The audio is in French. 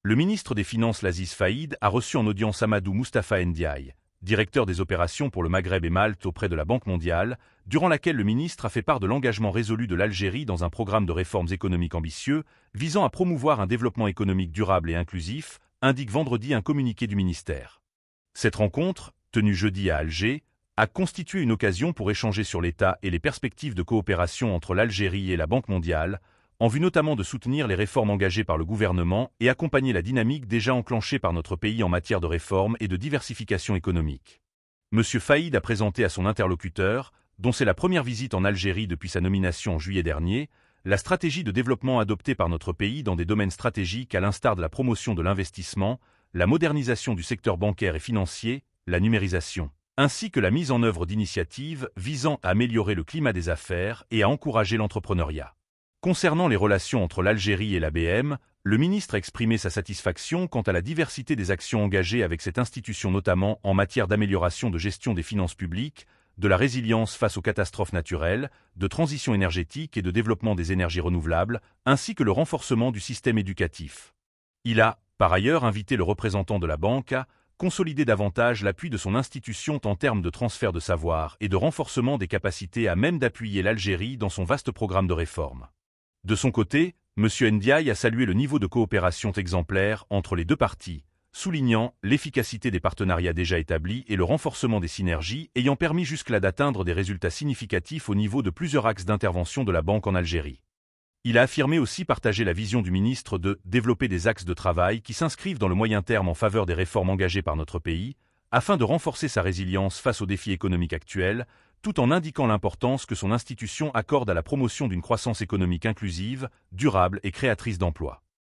le ministre des Finances Laziz Faïd a reçu en audience Amadou Moustapha Ndiaye, directeur des opérations pour le Maghreb et Malte auprès de la Banque mondiale, durant laquelle le ministre a fait part de l'engagement résolu de l'Algérie dans un programme de réformes économiques ambitieux visant à promouvoir un développement économique durable et inclusif, indique vendredi un communiqué du ministère. Cette rencontre, tenue jeudi à Alger, a constitué une occasion pour échanger sur l'état et les perspectives de coopération entre l'Algérie et la Banque mondiale, en vue notamment de soutenir les réformes engagées par le gouvernement et accompagner la dynamique déjà enclenchée par notre pays en matière de réformes et de diversification économique. M. Faïd a présenté à son interlocuteur, dont c'est la première visite en Algérie depuis sa nomination en juillet dernier, la stratégie de développement adoptée par notre pays dans des domaines stratégiques à l'instar de la promotion de l'investissement, la modernisation du secteur bancaire et financier, la numérisation, ainsi que la mise en œuvre d'initiatives visant à améliorer le climat des affaires et à encourager l'entrepreneuriat. Concernant les relations entre l'Algérie et la BM, le ministre a exprimé sa satisfaction quant à la diversité des actions engagées avec cette institution notamment en matière d'amélioration de gestion des finances publiques, de la résilience face aux catastrophes naturelles, de transition énergétique et de développement des énergies renouvelables, ainsi que le renforcement du système éducatif. Il a, par ailleurs, invité le représentant de la banque à consolider davantage l'appui de son institution en termes de transfert de savoir et de renforcement des capacités à même d'appuyer l'Algérie dans son vaste programme de réformes. De son côté, M. Ndiaye a salué le niveau de coopération exemplaire entre les deux parties, soulignant l'efficacité des partenariats déjà établis et le renforcement des synergies ayant permis jusque-là d'atteindre des résultats significatifs au niveau de plusieurs axes d'intervention de la banque en Algérie. Il a affirmé aussi partager la vision du ministre de développer des axes de travail qui s'inscrivent dans le moyen terme en faveur des réformes engagées par notre pays, afin de renforcer sa résilience face aux défis économiques actuels, tout en indiquant l'importance que son institution accorde à la promotion d'une croissance économique inclusive, durable et créatrice d'emplois.